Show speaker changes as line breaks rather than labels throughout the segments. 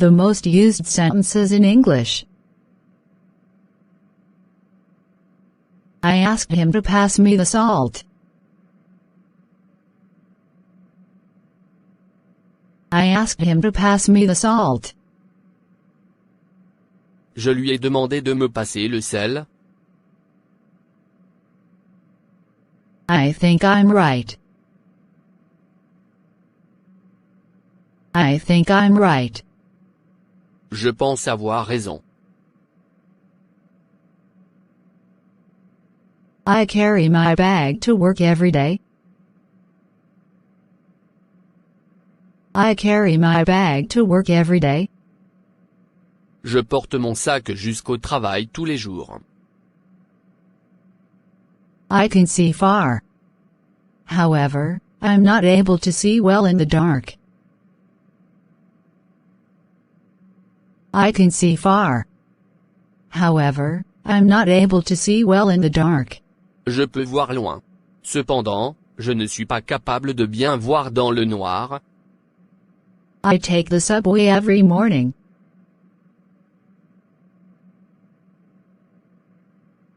The most used sentences in English. I asked him to pass me the salt. I asked him to pass me the salt.
Je lui ai demandé de me passer le sel.
I think I'm right. I think I'm right.
Je pense avoir raison.
I carry my bag to work every day. I carry my bag to work every day.
Je porte mon sac jusqu'au travail tous les jours.
I can see far. However, I'm not able to see well in the dark. I can see far. However, I'm not able to see well in the dark.
Je peux voir loin. Cependant, je ne suis pas capable de bien voir dans le noir.
I take the subway every morning.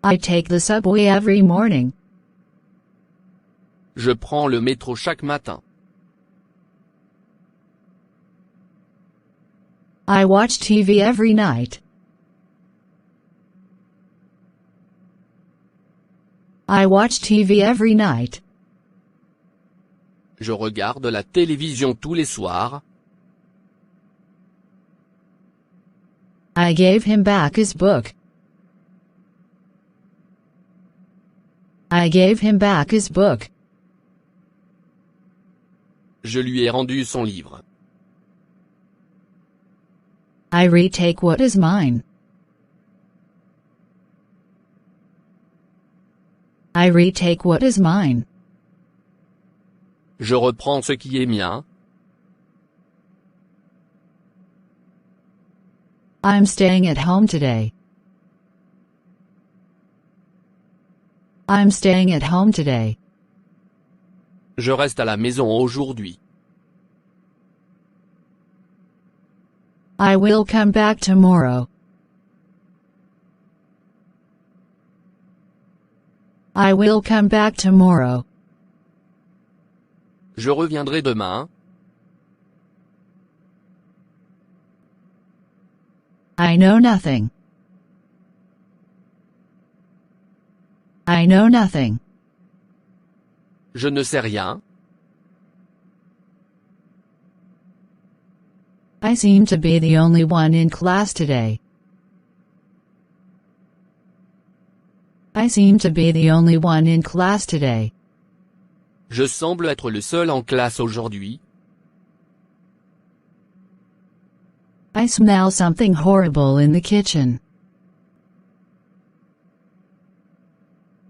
I take the subway every morning.
Je prends le métro chaque matin.
I watch TV every night. I watch TV every night.
Je regarde la télévision tous les soirs.
I gave him back his book. I gave him back his book.
Je lui ai rendu son livre.
I retake what is mine. I retake what is mine.
Je reprends ce qui est mien.
I'm staying at home today. I'm staying at home today.
Je reste à la maison aujourd'hui.
I will come back tomorrow. I will come back tomorrow.
Je reviendrai demain.
I know nothing. I know nothing.
Je ne sais rien.
I seem to be the only one in class today. I seem to be the only one in class today.
Je semble être le seul en classe aujourd'hui.
I smell something horrible in the kitchen.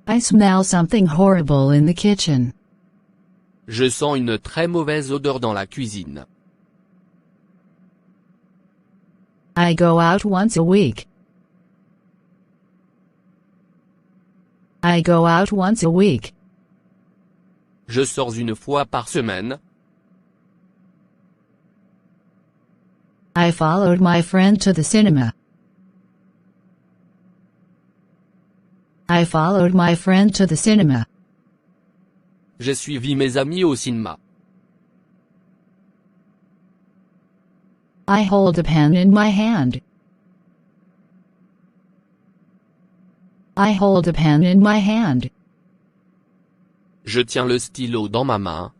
I smell something horrible in the kitchen.
Je sens une très mauvaise odeur dans la cuisine.
I go out once a week. I go out once a week.
Je sors une fois par semaine.
I followed my friend to the cinema. I followed my friend to the cinema.
J'ai suivi mes amis au cinéma.
I hold a pen in my hand. I hold a pen in my hand.
Je tiens le stylo dans ma main.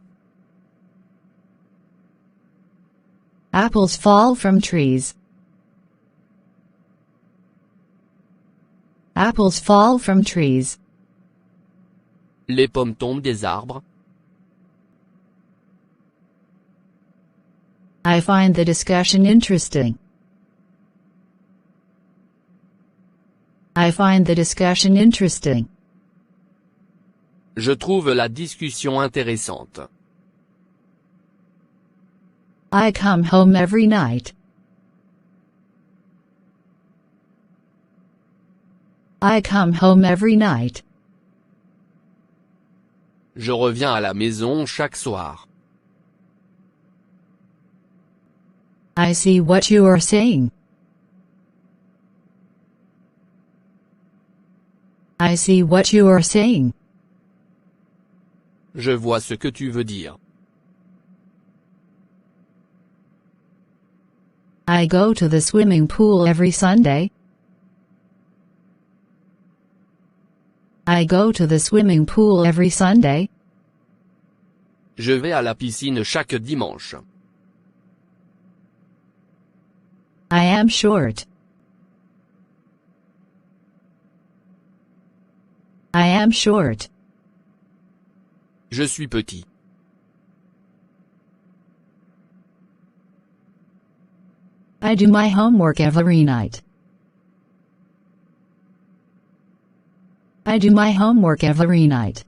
Apples fall from trees. Apples fall from trees.
Les pommes tombent des arbres.
I find the discussion interesting. I find the discussion interesting.
Je trouve la discussion intéressante.
I come home every night. I come home every night.
Je reviens à la maison chaque soir.
I see what you are saying. I see what you are saying.
Je vois ce que tu veux dire.
I go to the swimming pool every Sunday. I go to the swimming pool every Sunday.
Je vais à la piscine chaque dimanche.
I am short. I am short.
Je suis petit.
I do my homework every night. I do my homework every night.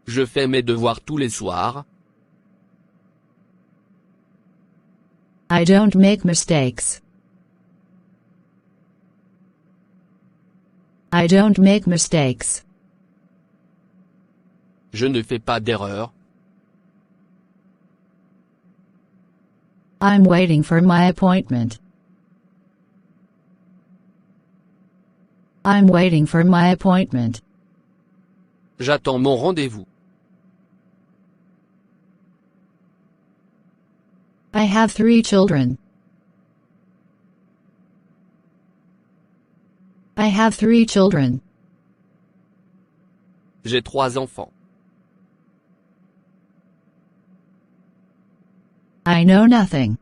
Je fais mes devoirs tous les soirs.
I don't make mistakes. I don't make mistakes.
Je ne fais pas d'erreur.
I'm waiting for my appointment. I'm waiting for my appointment.
J'attends mon rendez-vous.
I have 3 children. I have 3 children.
J'ai 3 enfants.
I know nothing.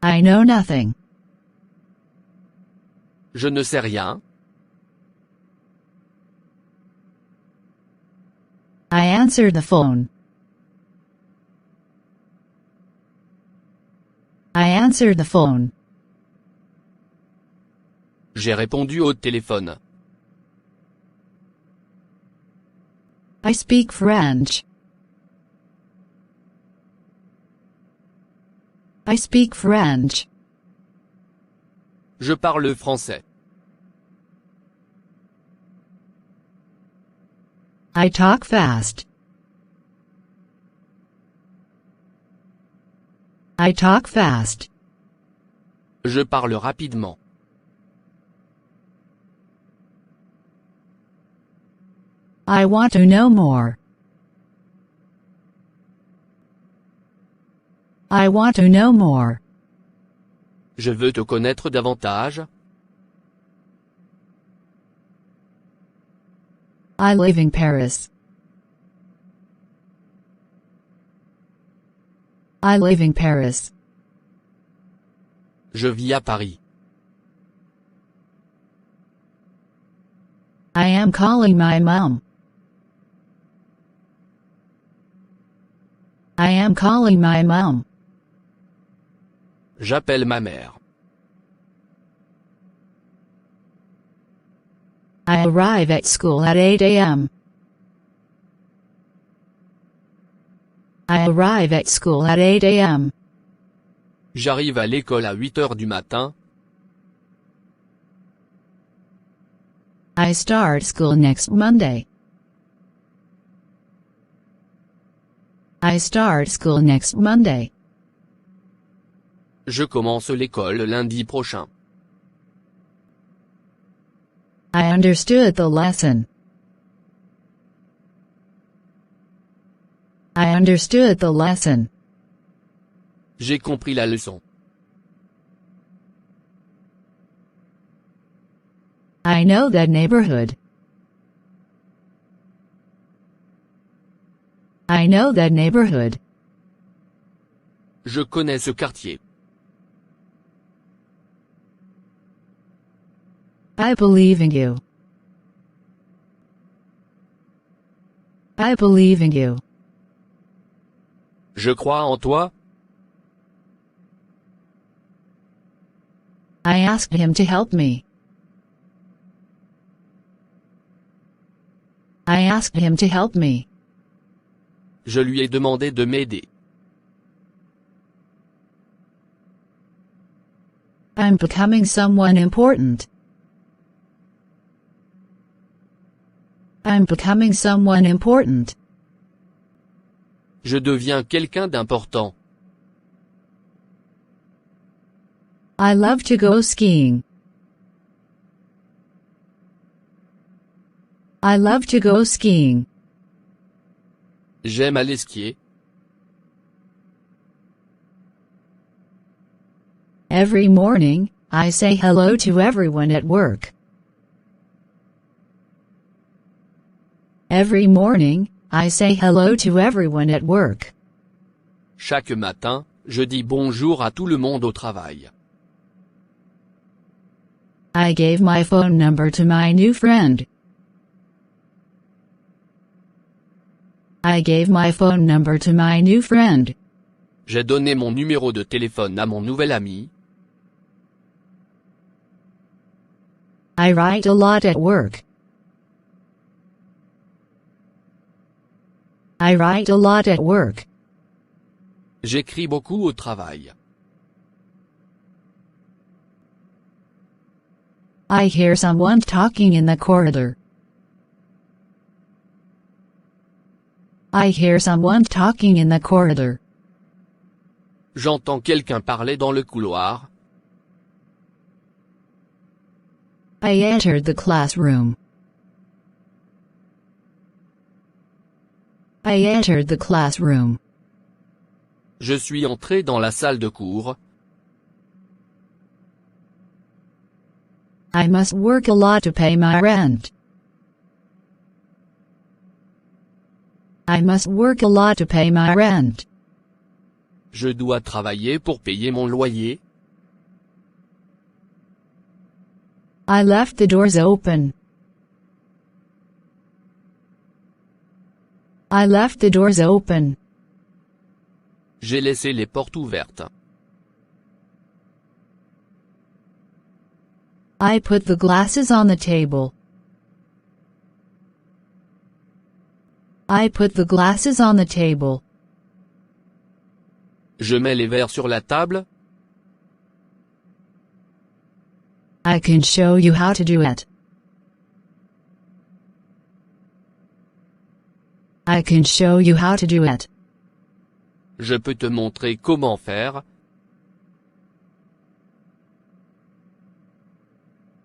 I know nothing.
Je ne sais rien.
I answered the phone. I answered the phone.
J'ai répondu au téléphone.
I speak French. I speak French.
Je parle français.
I talk fast. I talk fast.
Je parle rapidement.
I want to know more. I want to know more.
Je veux te connaître davantage.
I live in Paris. I live in Paris.
Je vis à Paris.
I am calling my mom. I am calling my mom.
J'appelle ma mère.
I arrive at school at 8 a.m. I arrive at school at 8 a.m.
J'arrive à l'école à 8 heures du matin.
I start school next Monday. I start school next Monday.
Je commence l'école lundi prochain.
I understood the lesson. I understood the lesson.
J'ai compris la leçon.
I know that neighborhood. I know that neighborhood.
Je connais ce quartier.
I believe in you. I believe in you.
Je crois en toi.
I asked him to help me. I asked him to help me.
Je lui ai demandé de m'aider.
I'm becoming someone important. I'm becoming someone important.
Je deviens quelqu'un d'important.
I love to go skiing. I love to go skiing.
J'aime aller skier.
Every morning, I say hello to everyone at work. Every morning, I say hello to everyone at work.
Chaque matin, je dis bonjour à tout le monde au travail.
I gave my phone number to my new friend. I gave my phone number to my new friend.
J'ai donné mon numéro de téléphone à mon nouvel ami.
I write a lot at work. I write a lot at work.
J'écris beaucoup au travail.
I hear someone talking in the corridor. I hear someone talking in the corridor.
J'entends quelqu'un parler dans le couloir.
I entered the classroom. I entered the classroom.
Je suis entré dans la salle de cours.
I must work a lot to pay my rent. I must work a lot to pay my rent.
Je dois travailler pour payer mon loyer.
I left the doors open. I left the doors open.
J'ai laissé les portes ouvertes.
I put the glasses on the table. I put the glasses on the table.
Je mets les verres sur la table.
I can show you how to do it. I can show you how to do it.
Je peux te montrer comment faire.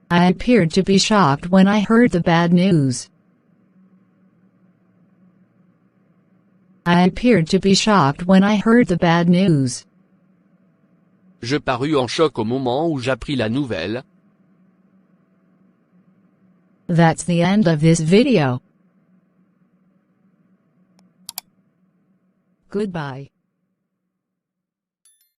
I appeared to be shocked when I heard the bad news. I appeared to be shocked when I heard the bad news.
Je parus en choc au moment où j'appris la nouvelle.
That's the end of this video. Goodbye.